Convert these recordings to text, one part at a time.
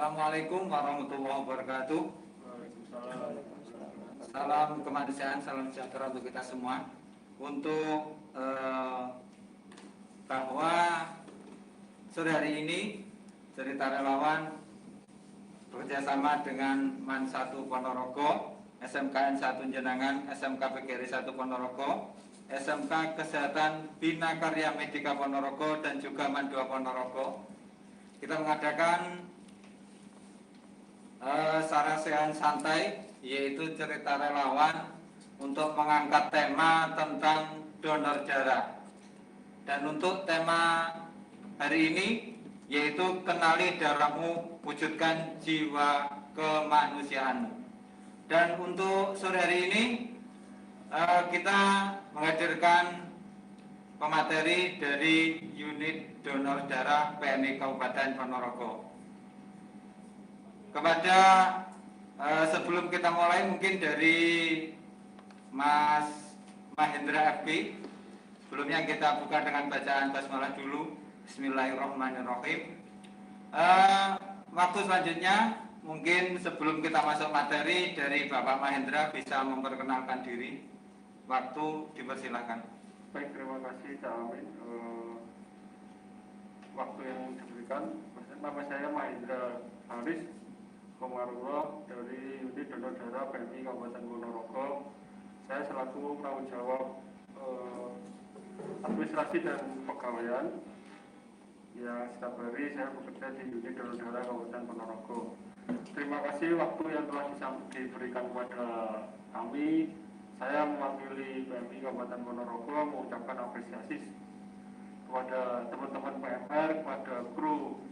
Assalamualaikum warahmatullahi wabarakatuh. Salam kemanusiaan, salam sejahtera untuk kita semua. Untuk bahwa sore hari ini Cerita Relawan bekerjasama dengan MAN 1 Ponorogo, SMKN 1 Jenangan, SMK PGRI 1 Ponorogo, SMK Kesehatan Bina Karya Medika Ponorogo, dan juga MAN 2 Ponorogo, kita mengadakan sarasehan santai, yaitu cerita relawan untuk mengangkat tema tentang donor darah. Dan untuk tema hari ini yaitu kenali darahmu, wujudkan jiwa kemanusiaanmu. Dan untuk sore hari ini kita menghadirkan pemateri dari unit donor darah PMI Kabupaten Ponorogo. Kepada sebelum kita mulai, mungkin dari Mas Mahendra FB, sebelumnya kita buka dengan bacaan basmalah dulu. Bismillahirrahmanirrahim. Waktu selanjutnya, mungkin sebelum kita masuk materi, dari Bapak Mahendra bisa memperkenalkan diri. Waktu dipersilakan. Baik, terima kasih Cak Amin. Waktu yang diberikan, nama saya Mahendra Haris Komarullah dari unit donor darah PMI Kabupaten Ponorogo. Saya selaku penanggung jawab administrasi dan pegawaian yang setiap hari saya bekerja di unit donor darah Kabupaten Ponorogo. Terima kasih waktu yang telah diberikan kepada kami. Saya mewakili PMI Kabupaten Ponorogo mengucapkan apresiasi kepada teman-teman PMR, kepada kru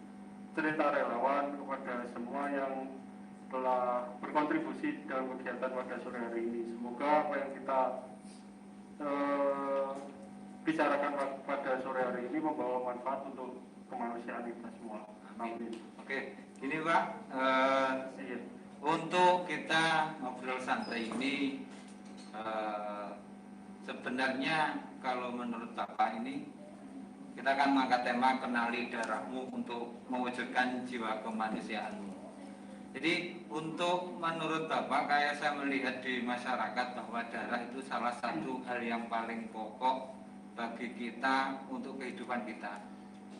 cerita relawan, kepada semua yang telah berkontribusi dalam kegiatan pada sore hari ini. Semoga apa yang kita bicarakan pada sore hari ini membawa manfaat untuk kemanusiaan kita semua. Amin. Oke, ini Pak, untuk kita ngobrol santai ini, sebenarnya kalau menurut Bapak ini, kita akan mengangkat tema kenali darahmu untuk mewujudkan jiwa kemanusiaanmu. Jadi untuk menurut Bapak, kayak saya melihat di masyarakat bahwa darah itu salah satu hal yang paling pokok bagi kita untuk kehidupan kita.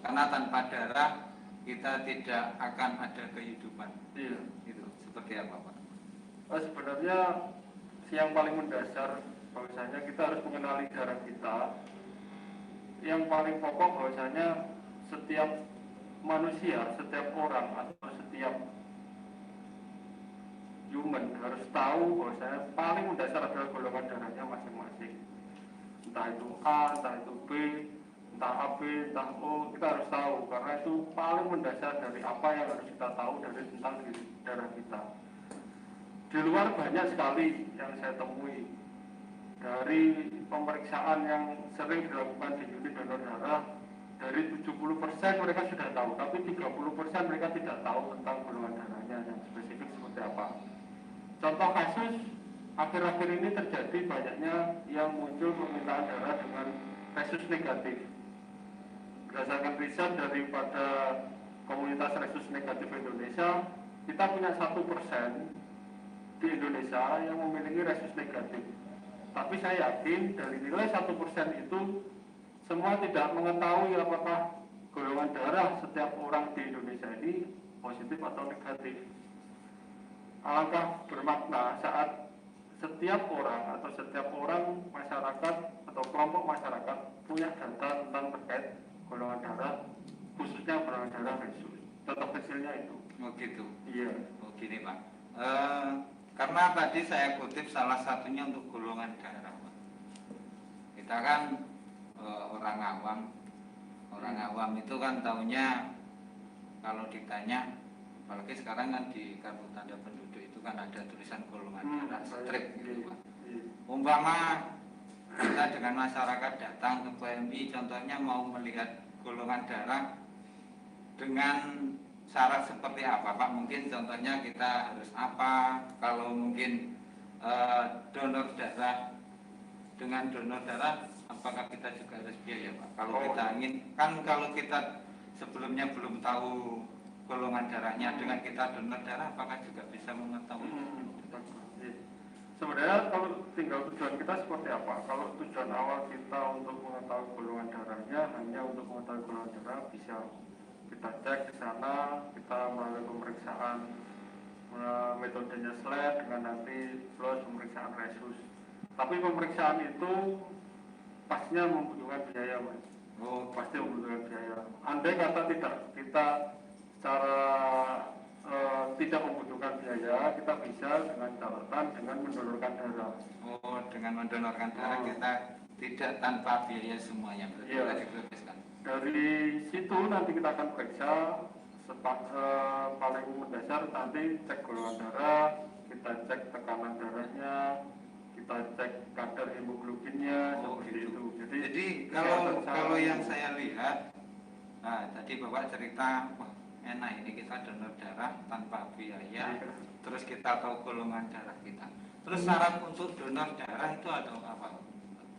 Karena tanpa darah kita tidak akan ada kehidupan. Iya. Itu seperti apa Pak? Sebenarnya yang paling mendasar bahwasanya kita harus mengenali darah kita. Yang paling pokok bahwasanya setiap manusia, setiap orang atau setiap human harus tahu bahwasanya paling mendasar adalah golongan darahnya masing-masing. Entah itu A, entah itu B, entah AB, entah O, kita harus tahu karena itu paling mendasar dari apa yang harus kita tahu dari tentang diri darah kita. Di luar banyak sekali yang saya temui dari pemeriksaan yang sering dilakukan di unit donor darah. Dari 70% mereka sudah tahu, tapi 30% mereka tidak tahu tentang golongan darahnya yang spesifik seperti apa. Contoh kasus akhir-akhir ini terjadi banyaknya yang muncul permintaan darah dengan resus negatif. Berdasarkan riset daripada komunitas resus negatif Indonesia, kita punya 1% di Indonesia yang memiliki resus negatif. Tapi saya yakin dari nilai 1% itu semua tidak mengetahui apakah golongan darah setiap orang di Indonesia ini positif atau negatif. Alangkah bermakna saat setiap orang atau setiap orang masyarakat atau kelompok masyarakat punya data tentang terkait golongan darah, khususnya golongan darah resus. Contoh kecilnya itu. Oh gitu. Iya. Oh gini Pak. Karena tadi saya kutip salah satunya untuk golongan darah Pak. Kita kan orang awam itu kan taunya kalau ditanya, apalagi sekarang kan di kartu tanda penduduk itu kan ada tulisan golongan darah strip gitu Pak. Umpama kita dengan masyarakat datang ke PMI, contohnya mau melihat golongan darah dengan syarat seperti apa Pak? Mungkin contohnya kita harus apa? Kalau mungkin donor darah, dengan donor darah apakah kita juga harus biaya Pak? Kalau kita ingin, kan kalau kita sebelumnya belum tahu golongan darahnya, dengan kita donor darah apakah juga bisa mengetahui? Sebenarnya kalau tinggal tujuan kita seperti apa? Kalau tujuan awal kita untuk mengetahui golongan darahnya hanya untuk mengetahui golongan darah, bisa kita cek di sana, kita melalui pemeriksaan metodenya SLED dengan nanti plus pemeriksaan resus. Tapi pemeriksaan itu pastinya membutuhkan biaya, Mas. Oh, pasti membutuhkan biaya. Andai kata tidak kita secara tidak membutuhkan biaya, kita bisa dengan catatan dengan mendonorkan darah. Oh, dengan mendonorkan darah kita tidak tanpa biaya semuanya. Berarti Iya. digratiskan. Dari situ nanti kita akan periksa paling mendasar nanti cek golongan darah, kita cek tekanan darahnya, kita cek kadar hemoglobinnya, seperti itu. Jadi kalau yang saya lihat, nah tadi Bapak cerita, wah enak ini kita donor darah tanpa biaya, terus kita tahu golongan darah kita. Terus syarat untuk donor darah itu ada apa?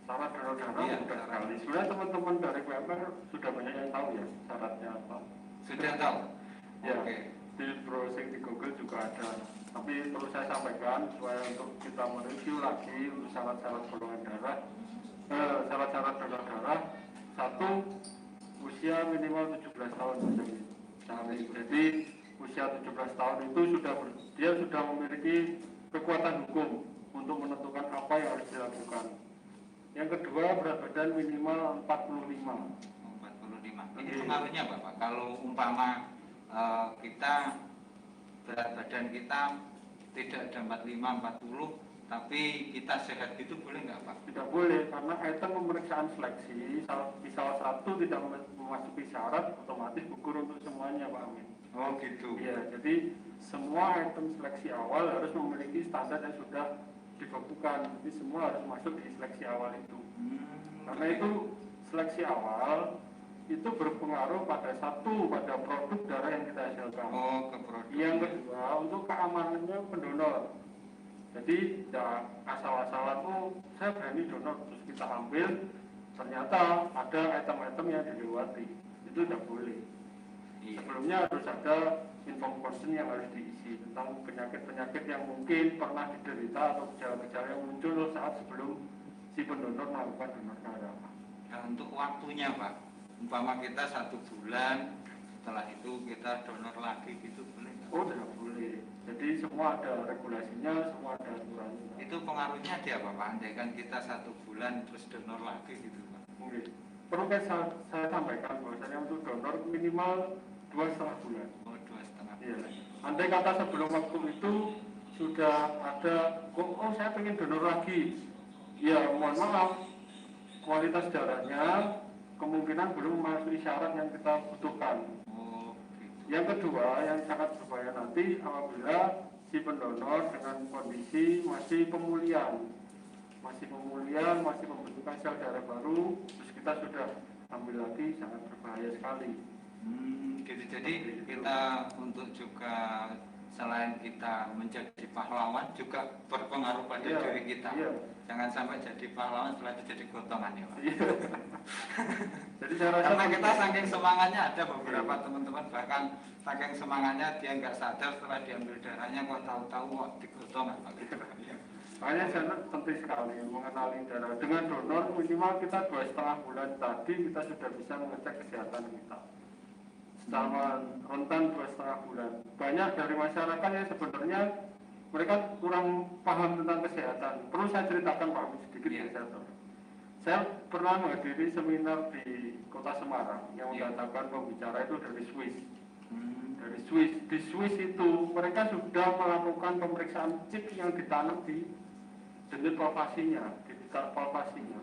Syarat donor darah mudah sekali. Sebenarnya teman-teman dari PMR sudah banyak yang tahu ya syaratnya apa. Sudah tahu? Ya, Oke. di browsing di Google juga ada. Tapi perlu saya sampaikan supaya untuk kita mereview lagi untuk syarat-syarat golongan darah, syarat-syarat donor darah. Satu, usia minimal 17 tahun. Jadi usia 17 tahun itu dia sudah memiliki kekuatan hukum untuk menentukan apa yang harus dilakukan. Yang kedua, berat badan minimal 45. 45. Ini pengaruhnya Bapak. Kalau umpama kita berat badan kita tidak ada 45, 40, tapi kita sehat itu boleh nggak Pak? Tidak boleh, karena item pemeriksaan seleksi, misal satu tidak memasuki syarat, otomatis gugur untuk semuanya Pak Amin. Oh gitu. Iya, jadi semua item seleksi awal harus memiliki standar yang sudah dibekukan. Jadi semua harus masuk di seleksi awal itu. Karena itu seleksi awal itu berpengaruh pada produk darah yang kita hasilkan. Oh, ke produk. Yang kedua, untuk keamanannya pendonor. Jadi ya asal-asalan saya berani donor terus kita ambil, ternyata ada item-item yang dilewati. Itu tidak boleh. Sebelumnya harus ada inform consent yang harus diisi tentang penyakit-penyakit yang mungkin pernah diderita atau gejala-gejala yang muncul saat sebelum si pendonor melakukan donor darah. Nah, untuk waktunya Pak, umpama kita 1 bulan, setelah itu kita donor lagi gitu boleh nggak? Oh tidak boleh. Jadi semua ada regulasinya, semua ada aturannya. Itu pengaruhnya dia apa Pak? Andaikan kita 1 bulan terus donor lagi gitu Pak? Oke. Perlu saya sampaikan bahwasanya untuk donor minimal 2,5 bulan. Oh 2,5 Iya. bulan. Andai kata sebelum waktu itu sudah ada, saya pengen donor lagi. Ya mohon maaf, kualitas darahnya kemungkinan belum memasuki syarat yang kita butuhkan. Oh gitu. Yang kedua, yang sangat berbahaya nanti apabila si pendonor dengan kondisi masih pemulihan, masih membutuhkan sel darah baru, terus kita sudah ambil lagi, sangat berbahaya sekali. Gitu. Jadi kita untuk juga selain kita menjadi pahlawan juga berpengaruh pada diri kita. Iya. Jangan sampai jadi pahlawan setelah itu jadi gotongan ya Pak. Iya. Jadi saya rasa Karena kita saking semangatnya, ada beberapa teman-teman bahkan saking semangatnya dia nggak sadar setelah diambil darahnya kok tahu-tahu kok digotongan Pak. makanya saya penting sekali mengenali darah. Dengan donor minimal kita 2,5 bulan tadi kita sudah bisa mengecek kesehatan kita. Selama rentan 2,5 bulan. Banyak dari masyarakat yang sebenarnya mereka kurang paham tentang kesehatan. Perlu saya ceritakan Pak sedikit ya. Saya pernah menghadiri seminar di Kota Semarang yang mendatangkan pembicara itu dari Swiss. Dari Swiss. Di Swiss itu mereka sudah melakukan pemeriksaan chip yang ditanam di denyut palpasinya, di dekat palpasinya.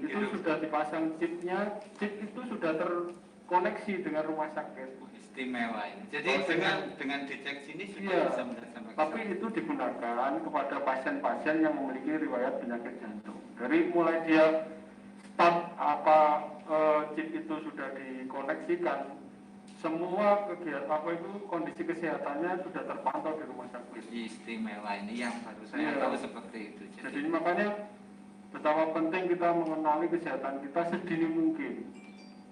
Itu Gitu. sudah dipasang chipnya, chip itu sudah terkoneksi dengan rumah sakit. Istimewa ini. Jadi dengan dicek sini sudah Iya, bisa melihat sampai ke tapi sana. itu digunakan kepada pasien-pasien yang memiliki riwayat penyakit jantung. Dari mulai dia start chip itu sudah dikoneksikan, semua kegiatan kondisi kesehatannya sudah terpantau di rumah sakit. Istimewa ini yang baru saya tahu seperti itu. Jadi makanya betapa penting kita mengenali kesehatan kita sedini mungkin.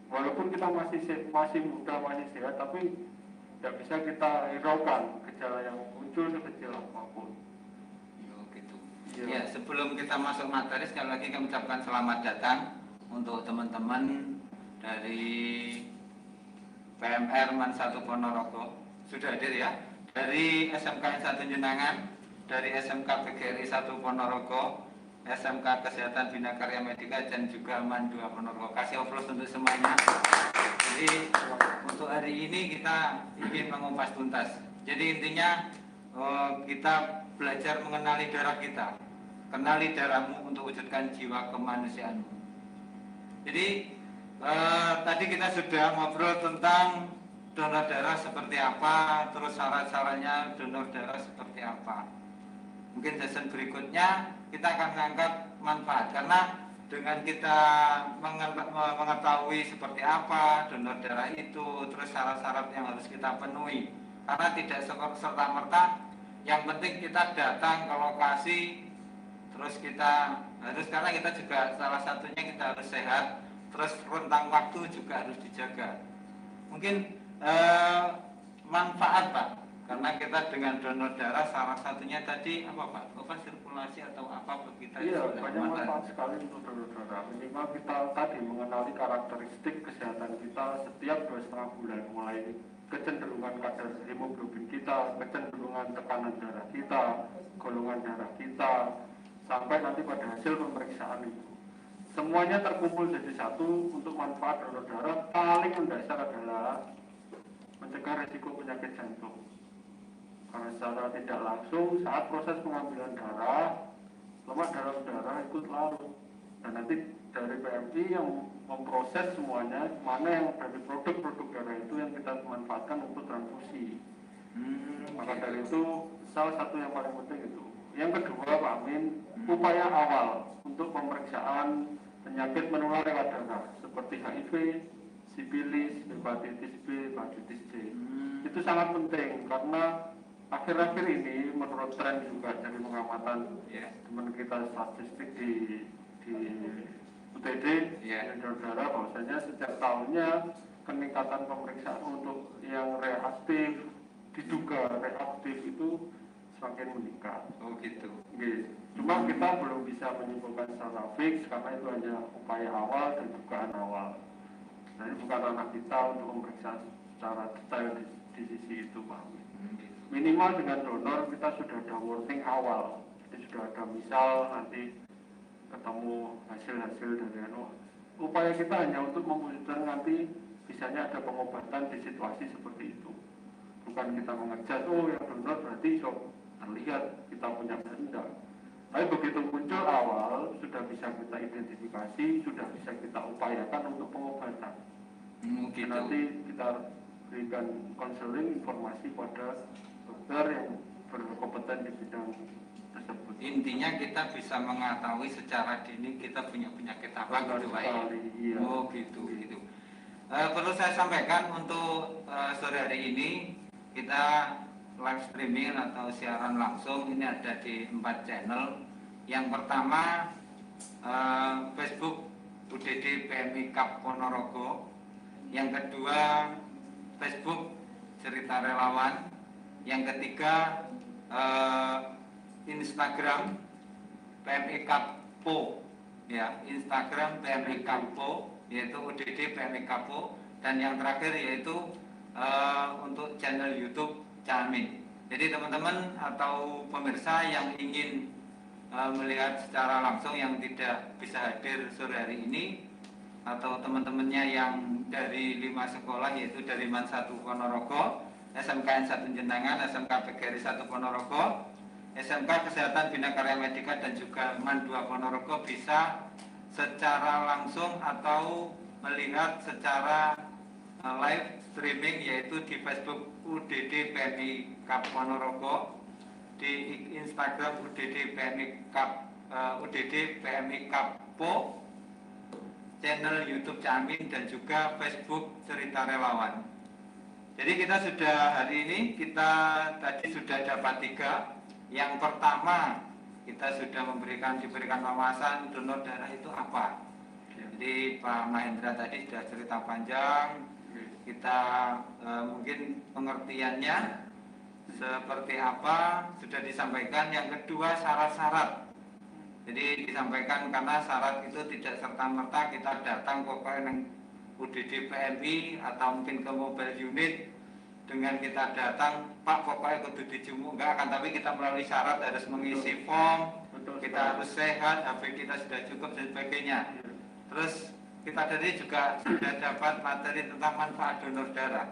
Walaupun kita masih muda, masih sehat, tapi tidak bisa kita hiraukan gejala yang muncul sekecil apapun. Oh, gitu. Iya. Ya, sebelum kita masuk materi, sekali lagi kami ucapkan selamat datang untuk teman-teman dari PMR MAN 1 Ponorogo. Sudah hadir ya? Dari SMK 1 Jenangan, dari SMK PGRI 1 Ponorogo, SMK Kesehatan Bina Karya Medika, dan juga MAN 2 Ponorogo. Kasih aplaus untuk semuanya. Jadi untuk hari ini kita ingin mengupas tuntas. Jadi intinya kita belajar mengenali darah kita. Kenali darahmu untuk wujudkan jiwa kemanusiaanmu. Jadi tadi kita sudah ngobrol tentang donor darah seperti apa, terus syarat-syaratnya donor darah seperti apa. Mungkin session berikutnya kita akan mengangkat manfaat, karena dengan kita mengetahui seperti apa donor darah itu, terus syarat-syarat yang harus kita penuhi, karena tidak serta-merta yang penting kita datang ke lokasi terus kita harus, karena kita juga salah satunya kita harus sehat, terus rentang waktu juga harus dijaga. Mungkin manfaat Pak, karena kita dengan donor darah salah satunya tadi apa Pak? Apa sirkulasi atau apa kita? Iya, banyak manfaat sekali untuk donor darah. Minimal kita tadi mengenali karakteristik kesehatan kita setiap 2,5 bulan, mulai kecenderungan kadar hemoglobin kita, kecenderungan tekanan darah kita, golongan darah kita, sampai nanti pada hasil pemeriksaan itu. Semuanya terkumpul jadi satu. Untuk manfaat donor darah paling mendasar adalah mencegah risiko penyakit jantung. Karena secara tidak langsung saat proses pengambilan darah, lemak dalam darah ikut larut, dan nanti dari PMI yang memproses semuanya, mana yang dari produk-produk darah itu yang kita manfaatkan untuk transfusi. Maka dari itu salah satu yang paling penting itu. Yang kedua Pak Amin, upaya awal untuk pemeriksaan penyakit menular lewat darah seperti HIV, sipilis, hepatitis B, hepatitis C. Itu sangat penting karena akhir-akhir ini menurut tren juga dari pengamatan teman kita statistik di UTD donor darah, bahwasanya setiap tahunnya peningkatan pemeriksaan untuk yang reaktif, diduga reaktif itu semakin meningkat. Oh gitu. Cuma kita belum bisa menyimpulkan secara fix karena itu hanya upaya awal dan dugaan awal. Jadi bukan ranah kita untuk memeriksa secara detail di sisi itu Pak. Minimal dengan donor kita sudah ada warning awal. Jadi sudah ada misal nanti ketemu hasil-hasil dari upaya kita hanya untuk mewujudkan nanti misalnya ada pengobatan di situasi seperti itu. Bukan kita mengejar yang donor berarti terlihat kita punya benda. Tapi begitu muncul awal sudah bisa kita identifikasi, sudah bisa kita upayakan untuk pengobatan. Gitu. Nanti kita berikan konseling informasi pada dokter yang berkompeten di bidang tersebut. Intinya kita bisa mengetahui secara dini kita punya penyakit apa gitu Pak. Iya. Oh gitu. Perlu saya sampaikan untuk sore hari ini kita live streaming atau siaran langsung ini ada di 4 channel. Yang pertama Facebook UDD PMI Kap Ponorogo. Yang kedua Facebook Cerita Relawan. Yang ketiga Instagram PMI Kapo, ya, Instagram PMI Kapo, yaitu UDD PMI Kapo, dan yang terakhir yaitu untuk channel YouTube Camin. Jadi teman-teman atau pemirsa yang ingin melihat secara langsung yang tidak bisa hadir sore hari ini, atau teman-temannya yang dari 5 sekolah yaitu dari MAN 1 Ponorogo, SMK 1 Jenangan, SMK PGRI 1 Ponorogo, SMK Kesehatan Bina Karya Medika, dan juga MAN 2 Ponorogo bisa secara langsung atau melihat secara live streaming yaitu di Facebook UDD PMI Kap Ponorogo, di Instagram UDD PMI Kap UDD PMI Kapo, channel YouTube Camin, dan juga Facebook Cerita Relawan. Jadi kita sudah hari ini kita tadi sudah dapat 3. Yang pertama kita sudah diberikan wawasan donor darah itu apa. Jadi Pak Mahendra tadi sudah cerita panjang kita mungkin pengertiannya seperti apa sudah disampaikan. Yang kedua, syarat-syarat. Jadi disampaikan karena syarat itu tidak serta-merta kita datang ke UDD PMI atau mungkin ke mobile unit dengan kita datang, Pak pokoknya kudu dijumuk, enggak akan, tapi kita melalui syarat harus mengisi form, kita harus sehat, HP kita sudah cukup dan sebagainya. Terus kita tadi juga sudah dapat materi tentang manfaat donor darah.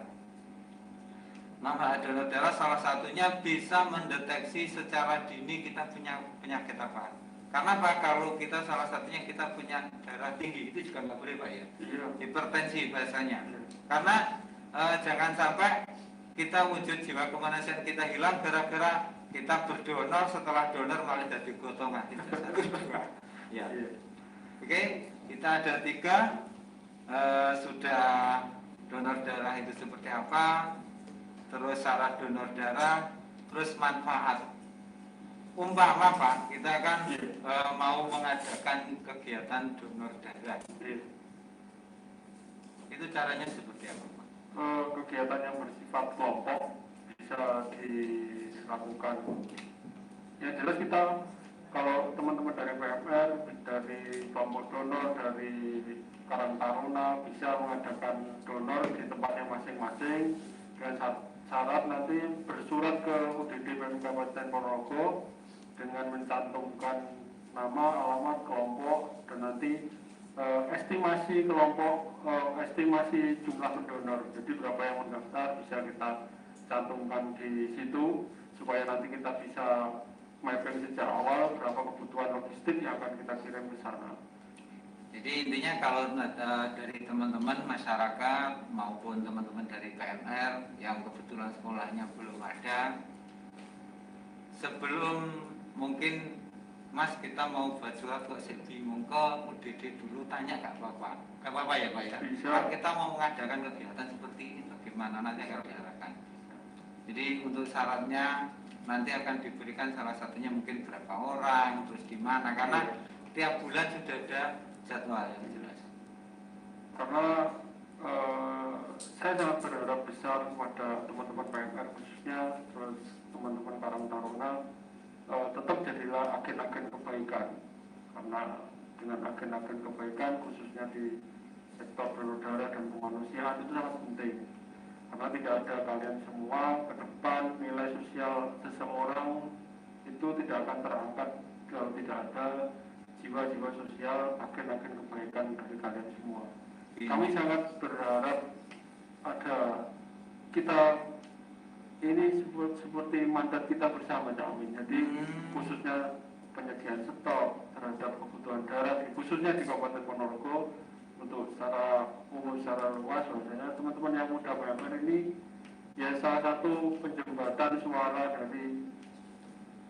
Manfaat donor darah salah satunya bisa mendeteksi secara dini kita punya penyakit apa. Karena Pak, kalau kita salah satunya kita punya darah tinggi, itu juga nggak boleh Pak ya, hipertensi bahasanya. Karena jangan sampai kita wujud jiwa kemanusiaan kita hilang gara-gara kita berdonor, setelah donor malah jadi gotongan. Ya. Oke, kita ada 3, sudah donor darah itu seperti apa, terus syarat donor darah, terus manfaat. Umpama Pak, kita kan mau mengadakan kegiatan donor darah. Itu caranya seperti apa Pak? Kegiatan yang bersifat kelompok bisa dilakukan. Ya jelas kita, kalau teman-teman dari PMR, dari kelompok donor, dari Karang Taruna bisa mengadakan donor di tempatnya masing-masing dengan syarat nanti bersurat ke UDD PMI Kabupaten Ponorogo dengan mencantumkan nama, alamat, kelompok, dan nanti estimasi kelompok, estimasi jumlah pendonor. Jadi berapa yang mendaftar bisa kita cantumkan di situ supaya nanti kita bisa mapping sejak awal berapa kebutuhan logistik yang akan kita kirim ke sana. Jadi intinya kalau dari teman-teman masyarakat maupun teman-teman dari PMR yang kebetulan sekolahnya belum ada, sebelum mungkin Mas kita mau buat surat kok saya bingung, ke UDD dulu tanya gak apa-apa ya Pak ya. Kalau kita mau mengadakan kegiatan seperti ini bagaimana nanti akan diarahkan. Jadi untuk syaratnya nanti akan diberikan salah satunya mungkin berapa orang, terus di mana, karena tiap bulan sudah ada jadwal yang jelas. Karena saya sangat berharap besar kepada teman-teman PMR khususnya, terus teman-teman Karang Taruna, tetap jadilah agen-agen kebaikan. Karena dengan agen-agen kebaikan khususnya di sektor donor darah dan kemanusiaan itu sangat penting. Karena tidak ada kalian semua ke depan nilai sosial seseorang itu tidak akan terangkat kalau tidak ada jiwa-jiwa sosial, agen-agen kebaikan dari kalian semua. Kami sangat berharap ada kita ini seperti mandat kita bersama, Cak Amin. Jadi khususnya penyediaan stok terhadap kebutuhan darah, khususnya di Kabupaten Ponorogo, untuk secara umum, secara luas, bahwasanya teman-teman yang muda PMR ini ya salah satu penjembatan suara dari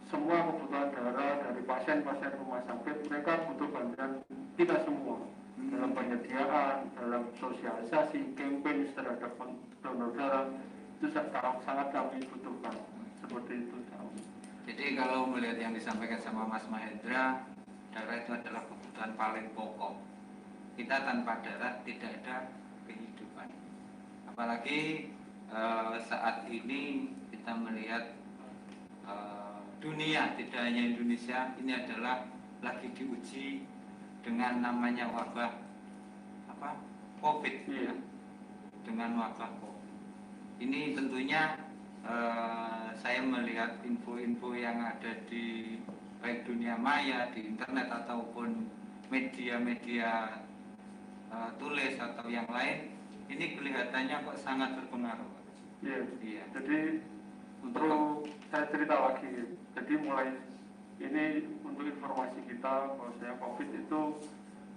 semua kebutuhan darah dari pasien-pasien rumah sakit. Mereka butuh bantuan kita semua dalam penyediaan, dalam sosialisasi, campaign terhadap donor darah. Itu sangat kami butuhkan, seperti itu. Jadi kalau melihat yang disampaikan sama Mas Mahendra, darah itu adalah kebutuhan paling pokok. Kita tanpa darah tidak ada kehidupan. Apalagi saat ini kita melihat dunia, tidak hanya Indonesia, ini adalah lagi diuji dengan namanya wabah COVID ya, dengan wabah COVID. Ini tentunya saya melihat info-info yang ada di baik dunia maya, di internet ataupun media-media tulis atau yang lain, ini kelihatannya kok sangat berpengaruh. Iya. Jadi untuk saya cerita lagi. Jadi mulai ini untuk informasi kita bahwasanya COVID itu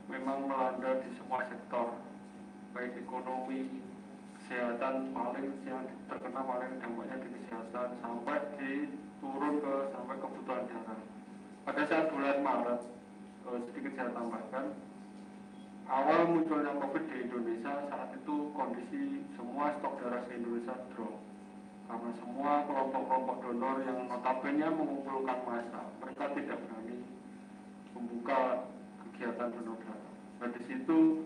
memang melanda di semua sektor, baik ekonomi, kesehatan, paling yang terkena paling dampaknya di kesehatan sampai turun sampai kebutuhan darah. Pada saat bulan Maret, sedikit saya tambahkan, awal munculnya COVID di Indonesia saat itu kondisi semua stok darah di Indonesia drop karena semua kelompok-kelompok donor yang notabene mengumpulkan massa, mereka tidak berani membuka kegiatan donor darah. Nah di situ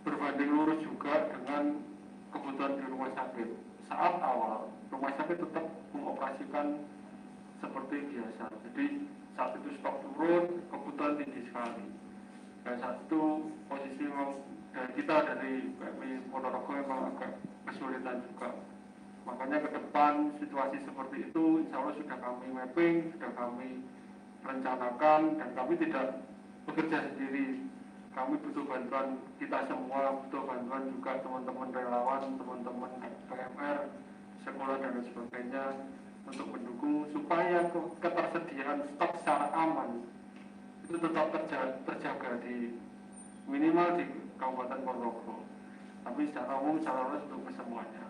berbanding lurus juga dengan kebutuhan di rumah sakit. Saat awal, rumah sakit tetap mengoperasikan seperti biasa. Jadi saat itu stok turun, kebutuhan tinggi sekali. Dan saat itu posisi dari kita dari PMI Ponorogo memang agak kesulitan juga. Makanya ke depan situasi seperti itu insya Allah sudah kami mapping, sudah kami rencanakan, dan kami tidak bekerja sendiri. Kami butuh bantuan kita semua, butuh bantuan juga teman-teman relawan, teman-teman PMR, sekolah dan lain sebagainya untuk mendukung supaya ketersediaan stok secara aman itu tetap terjaga di minimal di Kabupaten Ponorogo. Tapi secara umum, secara luas untuk kesemuanya.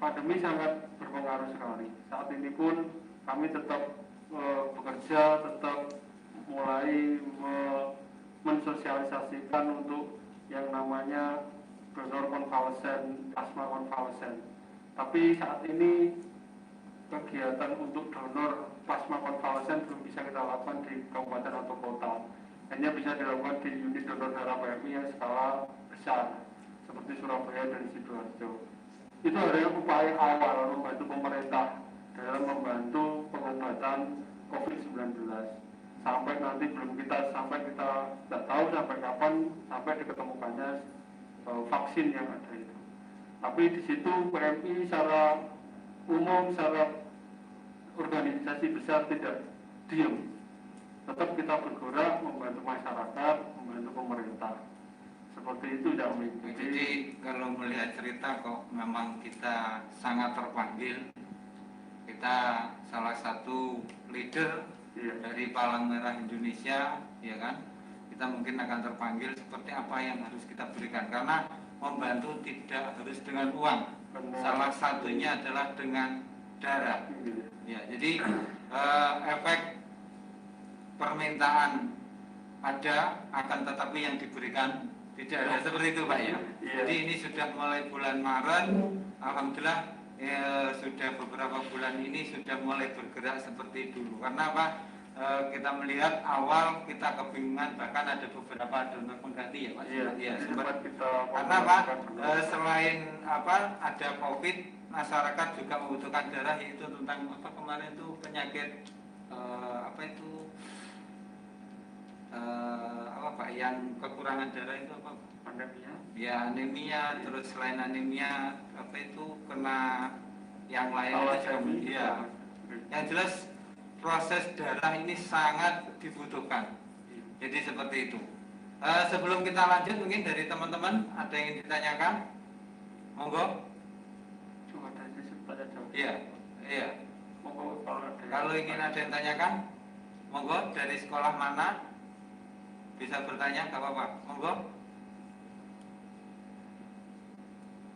Pandemi sangat berpengaruh sekali. Saat ini pun kami tetap bekerja, tetap mulai mensosialisasikan untuk yang namanya donor konvalesen, plasma konvalesen. Tapi saat ini kegiatan untuk donor plasma konvalesen belum bisa kita lakukan di kabupaten atau kota. Hanya bisa dilakukan di unit donor darah PMI yang skala besar seperti Surabaya dan Sidoarjo. Itu adalah upaya awal membantu pemerintah dalam membantu pengobatan COVID-19. Sampai nanti kita tidak tahu sampai kapan sampai diketemukannya vaksin yang ada itu. Tapi di situ PMI secara umum, secara organisasi besar tidak diam. Tetap kita bergerak membantu masyarakat, membantu pemerintah. Seperti itu Jami. Jadi kalau melihat cerita kok memang kita sangat terpanggil. Kita salah satu leader dari Palang Merah Indonesia, ya kan? Kita mungkin akan terpanggil seperti apa yang harus kita berikan, karena membantu tidak harus dengan uang. Salah satunya adalah dengan darah. Ya, jadi efek permintaan ada, akan tetapi yang diberikan tidak ada, seperti itu Pak ya. Jadi ini sudah mulai bulan Maret, alhamdulillah sudah beberapa bulan ini sudah mulai bergerak seperti dulu. Karena apa? Kita melihat awal kita kebingungan, bahkan ada beberapa donor pengganti ya Pak. Iya, sempat kita. Karena Pak, selain apa ada COVID, masyarakat juga membutuhkan darah, yaitu tentang apa kemarin itu penyakit apa itu apa Pak yang kekurangan darah itu apa? Anemia. Ya anemia, terus selain anemia apa itu kena yang lain juga ya. Yang jelas proses darah ini sangat dibutuhkan. Jadi seperti itu. Sebelum kita lanjut, mungkin dari teman-teman ada yang ditanyakan? Monggo. Cuma tanya jawab. Iya, iya. Monggo kalau ingin ada yang tanyakan, monggo dari sekolah mana bisa bertanya, nggak apa-apa. Monggo.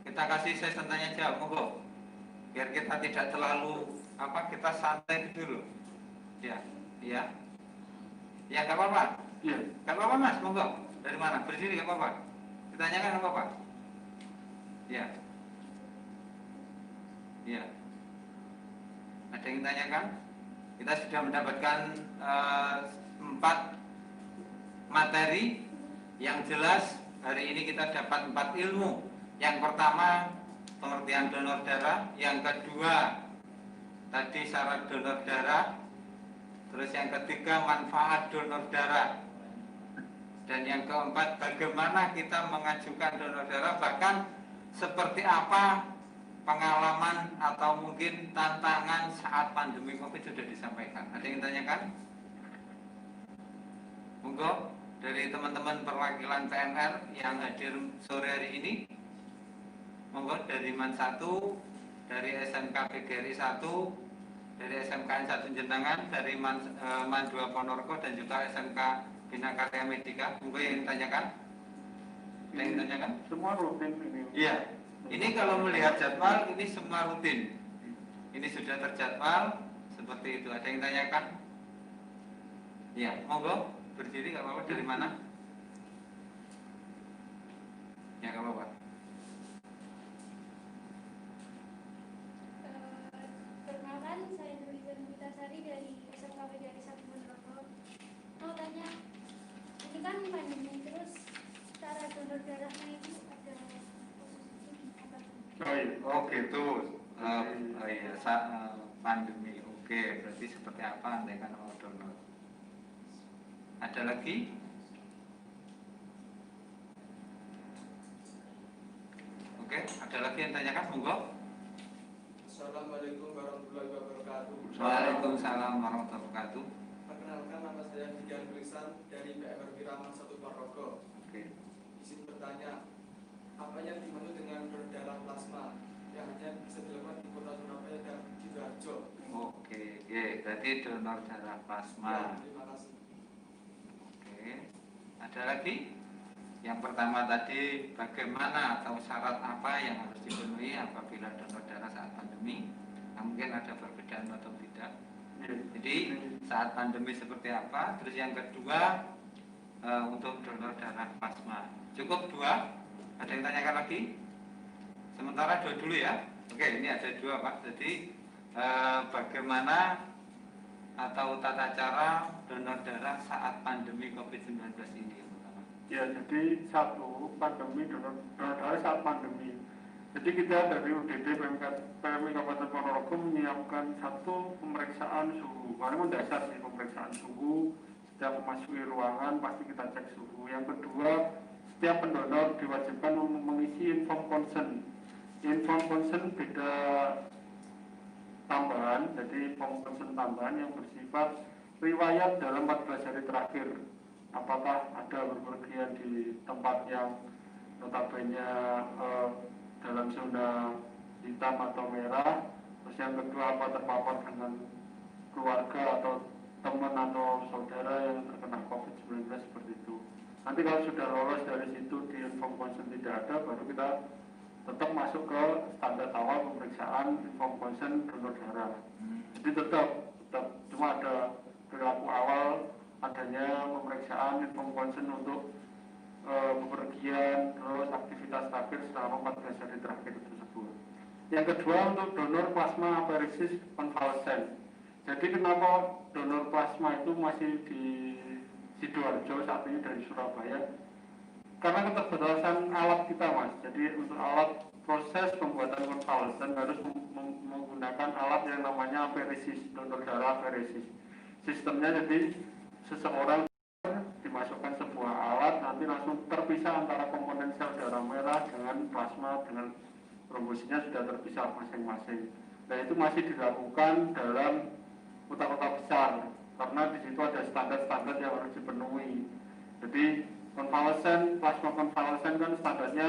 Kita kasih sesi tanya jawab, monggo. Biar kita tidak terlalu apa, kita santai dulu. Ya, iya. Ya nggak apa-apa. Iya. Nggak apa-apa Mas, monggo. Dari mana? Berdiri nggak apa-apa. Ditanyakan nggak apa-apa. Ya. Ya. Ada yang tanyakan? Kita sudah mendapatkan 4 materi yang jelas. Hari ini kita dapat 4 ilmu. Yang pertama pengertian donor darah, yang kedua tadi syarat donor darah, terus yang ketiga manfaat donor darah, dan yang keempat bagaimana kita mengajukan donor darah, bahkan seperti apa pengalaman atau mungkin tantangan saat pandemi COVID sudah disampaikan. Ada yang tanyakan? Monggo dari teman-teman perwakilan PMR yang hadir sore hari ini. Monggo dari MAN 1, dari SMK PGRI 1, dari SMKN 1 Jenangan, dari MAN 2 Ponorogo, dan juga SMK Bina Karya Medika. Monggo yang ditanyakan? Ada yang ditanyakan? Semua rutin ini. Iya. Ini kalau melihat jadwal, ini semua rutin. Ini sudah terjadwal seperti itu. Ada yang tanyakan? Iya, monggo berdiri, nggak apa-apa. Dari mana? Ya, nggak apa-apa. Perkenalkan, saya Nurliza Nubitasari dari SMK PGRI 1 Ponorogo. Mau tanya, ini kan pandemi, terus cara donor darahnya itu ada khusus Oh iya. Oh gitu. Oh iya, pandemi. Oke, berarti seperti apa andaikan mau donor? Ada lagi? Oke, ada lagi yang tanyakan, monggo. Assalamualaikum warahmatullahi wabarakatuh. Waalaikumsalam warahmatullahi wabarakatuh. Perkenalkan, nama saya Fidian Blisan dari PMR Wiraman 1 Ponorogo. Oke. Izin bertanya, apa yang dimaksud dengan donor darah plasma yang hanya bisa dilakukan di Kota Surabaya dan Sidoarjo? Oke, berarti donor darah plasma. Ya, terima kasih. Oke, ada lagi? Yang pertama tadi, bagaimana atau syarat apa yang harus dipenuhi apabila donor darah saat pandemi? Nah, mungkin ada perbedaan atau tidak. Jadi saat pandemi seperti apa? Terus yang kedua, untuk donor darah plasma. Cukup dua? Ada yang tanyakan lagi? Sementara dua dulu ya. Oke, ini ada dua Pak. Jadi bagaimana atau tata cara donor darah saat pandemi COVID-19 ini? Ya, jadi satu, pandemi donor darah saat pandemi. Jadi kita dari UDD PMI Kabupaten Ponorogo menyiapkan satu pemeriksaan suhu. Paling mendasar sih pemeriksaan suhu. Setiap memasuki ruangan pasti kita cek suhu. Yang kedua, setiap pendonor diwajibkan mengisi inform consent. Inform consent beda tambahan, jadi form consent tambahan yang bersifat riwayat dalam 14 hari terakhir. Apakah ada bepergian di tempat yang notabene dalam zona hitam atau merah. Terus yang kedua, apa terpapar dengan keluarga atau teman atau saudara yang terkena COVID-19 seperti itu. Nanti kalau sudah lolos dari situ di inform consent tidak ada, baru kita tetap masuk ke standar awal pemeriksaan inform consent donor darah. Jadi tetap cuma ada perilaku awal adanya pemeriksaan inform consent untuk bepergian, terus aktivitas terakhir selama 14 hari terakhir tersebut. Yang kedua, untuk donor plasma aferesis konvalesen. Jadi kenapa donor plasma itu masih di Sidoarjo, saat ini dari Surabaya? Karena keterbatasan alat kita, Mas. Jadi untuk alat proses pembuatan konvalesen harus menggunakan alat yang namanya aferesis, donor darah aferesis. Sistemnya jadi seseorang dimasukkan sebuah alat, nanti langsung terpisah antara komponen sel darah merah dengan plasma, dengan trombositnya sudah terpisah masing-masing. Nah, itu masih dilakukan dalam kota-kota besar karena di situ ada standar-standar yang harus dipenuhi. Jadi konvalesen, plasma konvalesen kan standarnya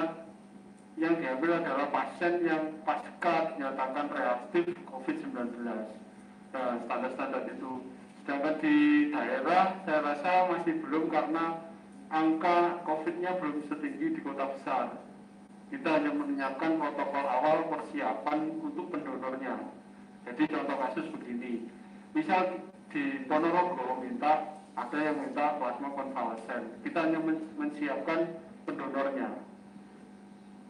yang diambil adalah pasien yang pasca dinyatakan reaktif COVID-19. Nah, standar-standar itu. Sedangkan di daerah saya rasa masih belum karena angka COVID-nya belum setinggi di kota besar. Kita hanya menyiapkan protokol awal persiapan untuk pendonornya. Jadi contoh kasus begini, misal di Ponorogo ada yang minta plasma konvalesen. Kita hanya menyiapkan pendonornya.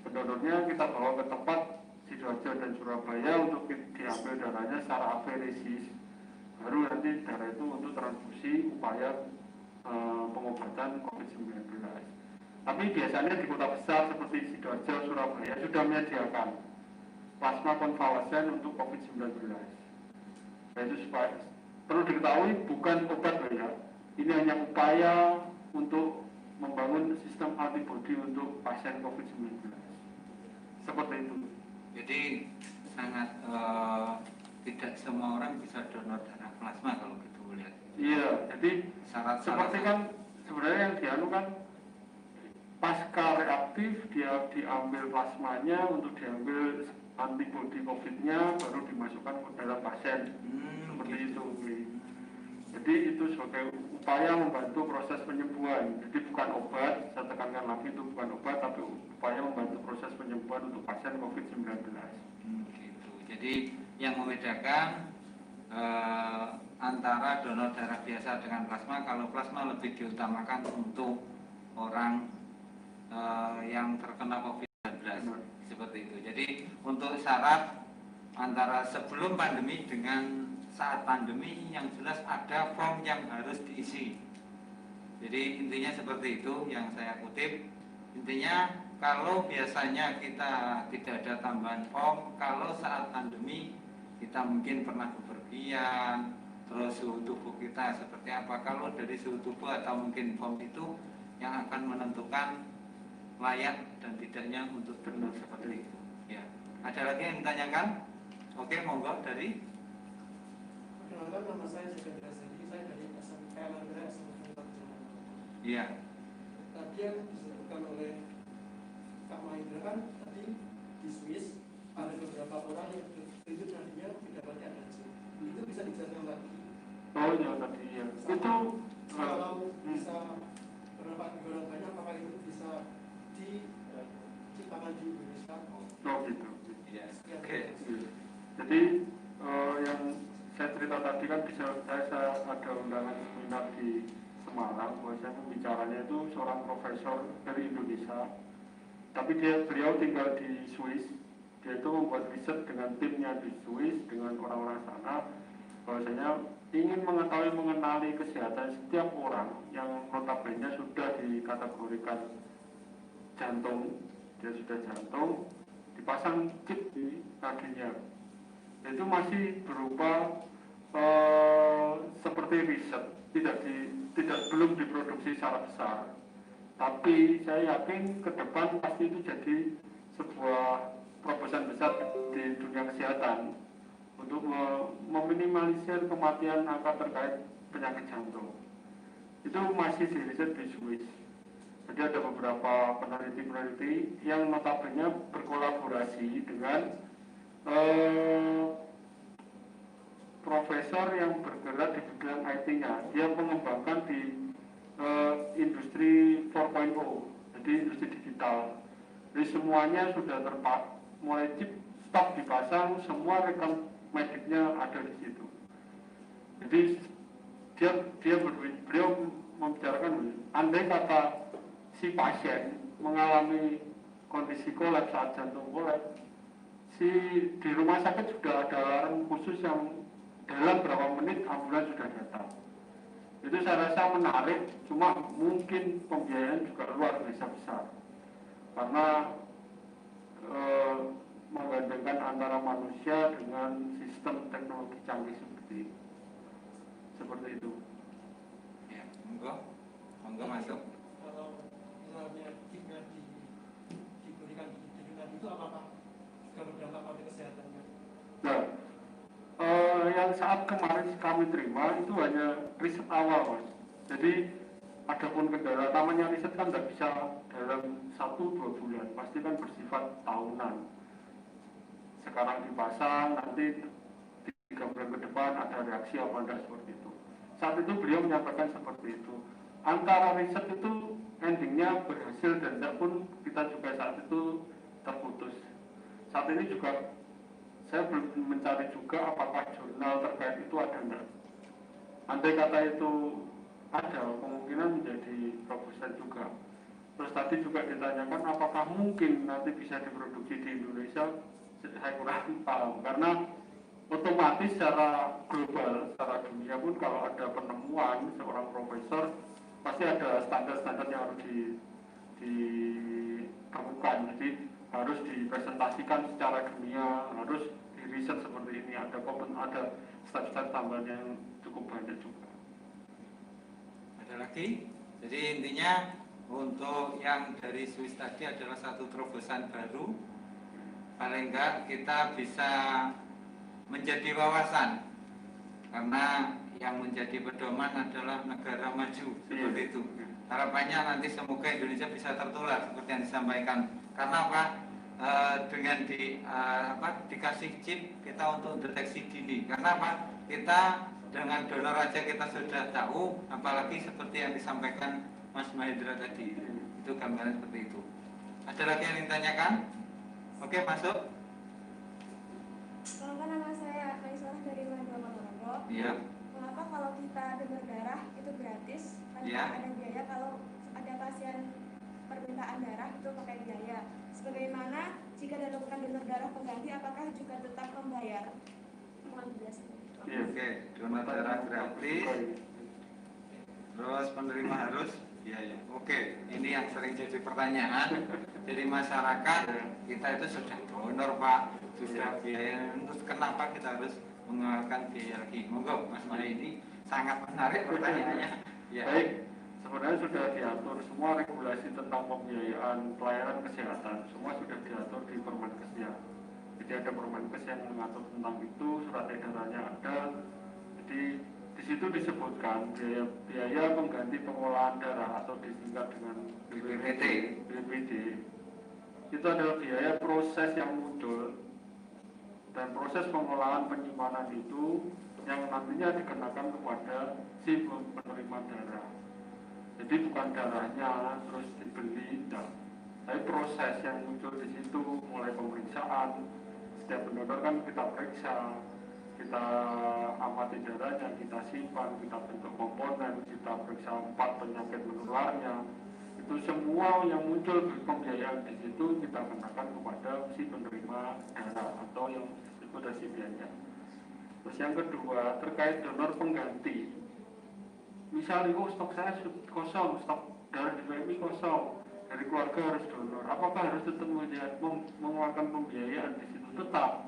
Pendonornya kita bawa ke tempat Sidoarjo dan Surabaya untuk diambil darahnya secara aferesis. Baru nanti darah itu untuk transfusi upaya pengobatan COVID-19. Tapi biasanya di kota besar seperti Sidoarjo, Surabaya sudah menyediakan plasma konvalesen untuk COVID-19. Nah, itu supaya perlu diketahui bukan obat ya. Ini hanya upaya untuk membangun sistem antibodi untuk pasien COVID-19. Seperti itu. Jadi sangat tidak semua orang bisa donor darah plasma kalau gitu lihat. Iya, jadi syarat seperti kan sebenarnya yang dianu kan pasca reaktif dia diambil plasmanya untuk diambil antibodi COVID-nya baru dimasukkan ke dalam pasien. Seperti gitu. Jadi itu sebagai upaya membantu proses penyembuhan. Jadi bukan obat, saya tekankan lagi itu bukan obat, tapi upaya membantu proses penyembuhan untuk pasien COVID-19. Gitu. Jadi yang membedakan antara donor darah biasa dengan plasma, kalau plasma lebih diutamakan untuk orang yang terkena COVID-19 seperti itu. Jadi untuk syarat antara sebelum pandemi dengan saat pandemi yang jelas ada form yang harus diisi. Jadi intinya seperti itu yang saya kutip. Intinya kalau biasanya kita tidak ada tambahan form, kalau saat pandemi kita mungkin pernah bepergian, terus suhu tubuh kita seperti apa. Kalau dari suhu tubuh atau mungkin form itu yang akan menentukan layak dan tidaknya untuk donor seperti itu. Ya. Ada lagi yang ditanyakan? Oke, monggo dari. Perkenalkan, nama saya Jika Drasedi, saya dari SMK Landra SMK Jakarta. Iya. Tadi yang disebutkan oleh Kak Mahendra kan tadi di Swiss ada beberapa orang yang itu nantinya didapatnya energi. Itu bisa dijelaskan lagi. Oh ya tadi ya. Itu Kalau bisa berapa diorang banyak, apakah itu bisa diciptakan di Indonesia? oh gitu. Iya. Sekian. Oke. Jadi yang saya cerita tadi kan bisa saya ada undangan seminar di Semarang, bahwasanya pembicaranya itu seorang profesor dari Indonesia, tapi beliau tinggal di Swiss. Dia itu membuat riset dengan timnya di Swiss dengan orang-orang sana, bahwasanya ingin mengetahui mengenali kesehatan setiap orang yang notabene sudah dikategorikan jantung, dia sudah jantung, dipasang chip di kakinya. Itu masih berupa seperti riset, belum diproduksi secara besar. Tapi saya yakin ke depan pasti itu jadi sebuah terobosan besar di dunia kesehatan untuk meminimalisir kematian angka terkait penyakit jantung. Itu masih diriset di Swiss. Jadi ada beberapa peneliti-peneliti yang notabene berkolaborasi dengan profesor yang bergerak di bidang IT-nya. Dia mengembangkan di industri 4.0, jadi industri digital. Jadi semuanya sudah mulai chip stok dipasang, semua rekam mediknya ada di situ. Jadi beliau membicarakan, andai kata si pasien mengalami kondisi kolaps saat jantung kolaps, di rumah sakit sudah ada alarm khusus yang dalam berapa menit ambulans sudah datang. Itu saya rasa menarik, cuma mungkin pembiayaan juga luar biasa besar karena menggandengkan antara manusia dengan sistem teknologi canggih seperti itu. Ya, monggo masuk. Kalau misalnya chipnya diberikan di tadi itu apakah juga berdampak pada kesehatannya? Nah, yang saat kemarin kami terima itu hanya riset awal, Mas. Jadi adapun kendala, namanya riset kan tidak bisa dalam 1-2 bulan, pasti kan bersifat tahunan. Sekarang dipasang, nanti 3 bulan ke depan ada reaksi apa enggak seperti itu. Saat itu beliau menyampaikan seperti itu. Antara riset itu endingnya berhasil dan tidak pun kita juga saat itu terputus. Saat ini juga saya belum mencari juga apakah jurnal terkait itu ada enggak. Andai kata itu ada, kemungkinan menjadi terobosan juga. Terus tadi juga ditanyakan apakah mungkin nanti bisa diproduksi di Indonesia, saya kurang paham. Karena otomatis secara global, secara dunia pun kalau ada penemuan seorang profesor, pasti ada standar-standar yang harus ditemukan. Jadi harus dipresentasikan secara dunia, harus diriset seperti ini, ada step-step tambahan yang cukup banyak juga. Ada lagi? Jadi intinya untuk yang dari Swiss tadi adalah satu terobosan baru. Paling enggak kita bisa menjadi wawasan, karena yang menjadi pedoman adalah negara maju seperti itu. Harapannya nanti semoga Indonesia bisa tertular seperti yang disampaikan. Karena apa? Dengan dikasih chip kita untuk deteksi dini. Karena apa? Kita dengan donor aja kita sudah tahu, apalagi seperti yang disampaikan Mas Mahendra tadi. Itu gambaran seperti itu. Ada lagi yang ditanyakan? Oke, masuk. Kalau nama saya Kaisar dari Mandua Ponorogo. Iya. Mengapa kalau kita donor darah itu gratis tanpa ada biaya, kalau ada pasien permintaan darah itu pakai biaya? Sebagaimana jika dilakukan donor darah pengganti, apakah juga tetap membayar? Mohon penjelasan. Oke, donor darah gratis. Terus penerima harus Iya, ya. Oke, ini yang sering jadi pertanyaan. Jadi masyarakat kita itu sudah donor Pak, sudah biaya. Terus kenapa kita harus mengeluarkan biaya lagi? Monggo Mas Mari, ini sangat menarik pertanyaannya. Ya. Baik, sebenarnya sudah diatur semua regulasi tentang pembiayaan pelayanan kesehatan, semua sudah diatur di Permenkesnya. Jadi ada Permenkes yang mengatur tentang itu, surat edarannya ada. Jadi di situ disebutkan biaya pengganti pengolahan darah atau disingkat dengan BPD. Itu adalah biaya proses yang muncul dan proses pengolahan penyimpanan itu yang nantinya dikenakan kepada si penerima darah. Jadi bukan darahnya terus dibeli, tidak. Tapi proses yang muncul di situ mulai pemeriksaan, setiap pendonor kan kita periksa, kita amati darahnya, kita simpan, kita bentuk komponen, kita periksa 4 penyakit menularnya. Itu semua yang muncul pembiayaan di situ kita kenakan kepada si penerima darah atau yang disebut resipiennya. Terus yang kedua terkait donor pengganti. Misalnya, stok saya kosong, stok darah di PMI kosong, dari keluarga harus donor. Apakah harus tetap mengeluarkan pembiayaan di situ? Tetap.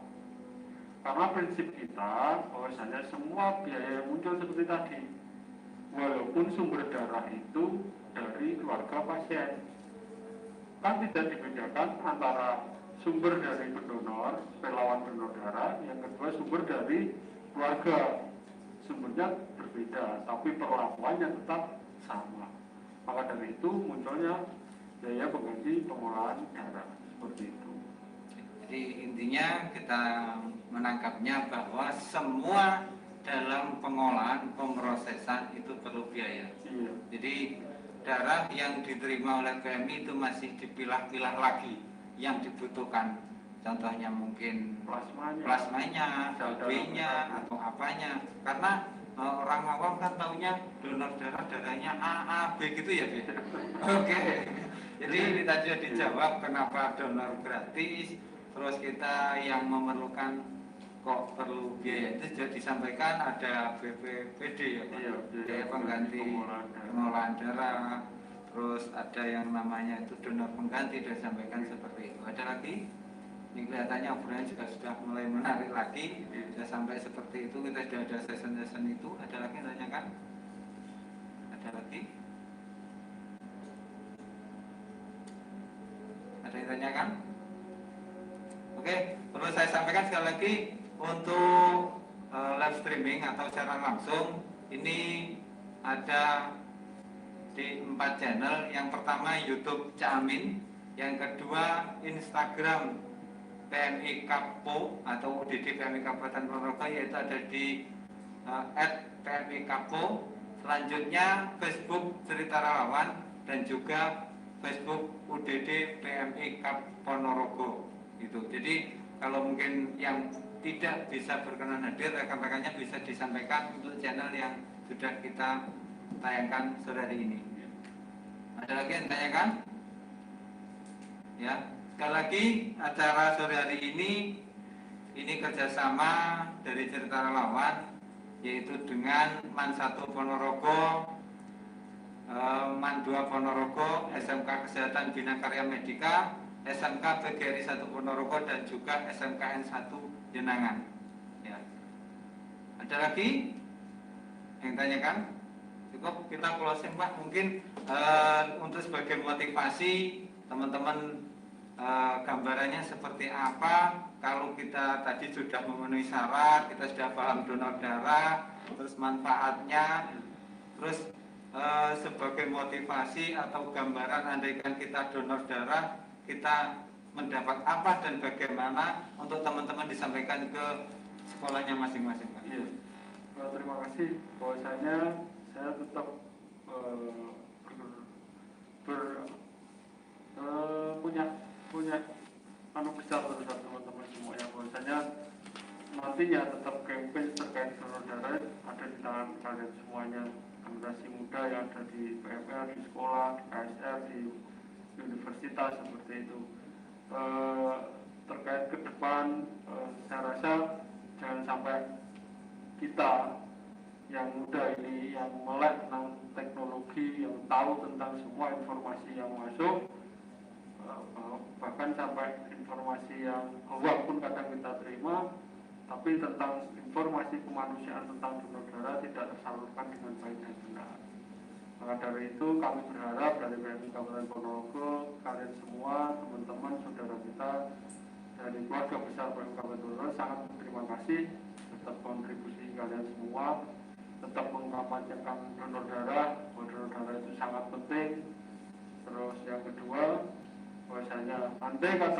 Karena prinsip kita bahwasanya semua biaya yang muncul seperti tadi, walaupun sumber darah itu dari keluarga pasien, kan tidak dibedakan antara sumber dari pendonor, relawan donor darah, yang kedua sumber dari keluarga. Sumbernya berbeda, tapi perlakuannya tetap sama. Maka dari itu munculnya biaya pengganti pengolahan darah seperti itu. Jadi intinya kita menangkapnya bahwa semua dalam pengolahan, pemrosesan itu perlu biaya. Iya. Jadi darah yang diterima oleh PMI itu masih dipilah-pilah lagi yang dibutuhkan. Contohnya mungkin plasmanya, AB-nya atau apanya. Karena orang awam kan taunya donor darahnya A, B gitu ya, B. Oke. Jadi ini tadi sudah dijawab kenapa donor gratis. Terus kita yang memerlukan kok perlu biaya itu sudah disampaikan, ada BPPD ya Pak, biaya pengganti pengolahan darah. Terus ada yang namanya itu donor pengganti, sudah disampaikan seperti itu. Ada lagi? Ini kelihatannya obrolan juga sudah mulai menarik lagi, sudah sampai seperti itu. Kita sudah ada session itu. Ada lagi yang tanyakan? Ada lagi? Ada yang tanyakan? Oke, perlu saya sampaikan sekali lagi untuk live streaming atau secara langsung ini ada di 4 channel. Yang pertama YouTube Caamin, yang kedua Instagram PMI Kapo atau UDD PMI Kabupaten Ponorogo, yaitu ada di @PMI Kapo. Selanjutnya Facebook Cerita Relawan dan juga Facebook UDD PMI Kap Ponorogo. Gitu. Jadi kalau mungkin yang tidak bisa berkenan hadir, rekan-rekannya bisa disampaikan untuk channel yang sudah kita tayangkan sore hari ini. Ada lagi yang ditanyakan? Ya. Sekali lagi acara sore hari ini kerjasama dari Cerita Relawan, yaitu dengan MAN 1 Ponorogo, MAN 2 Ponorogo, SMK Kesehatan Bina Karya Medika, SMK PGRI 1 Ponorogo, dan juga SMKN 1 Jenangan. Ya. Ada lagi yang tanyakan? Cukup, kita closing Pak. Mungkin untuk sebagai motivasi teman-teman, gambarannya seperti apa kalau kita tadi sudah memenuhi syarat, kita sudah paham donor darah, terus manfaatnya, terus sebagai motivasi atau gambaran andaikan kita donor darah, kita mendapat apa dan bagaimana untuk teman-teman disampaikan ke sekolahnya masing-masing Pak. Iya. Terima kasih. Bahwasanya saya tetap punya besar terhadap teman-teman semua yang bahwasanya nantinya tetap campaign terkait donor darah ada di tangan kalian semuanya, generasi muda yang ada di PMR, di sekolah, di KSR, di universitas seperti itu. Terkait ke depan, saya rasa jangan sampai kita yang muda ini, yang melek tentang teknologi, yang tahu tentang semua informasi yang masuk, bahkan sampai informasi yang hoax pun kadang kita terima, tapi tentang informasi kemanusiaan tentang donor darah tidak tersalurkan dengan baik dan benar. Maka dari itu kami berharap dari BMI Kabupaten Ponorogo, kalian semua, teman-teman, saudara kita dari keluarga besar BMI Kabupaten Ponorogo sangat berterima kasih atas kontribusi kalian semua, tetap mengamankan donor darah, bahwa donor darah itu sangat penting. Terus yang kedua, bahwasanya andai kata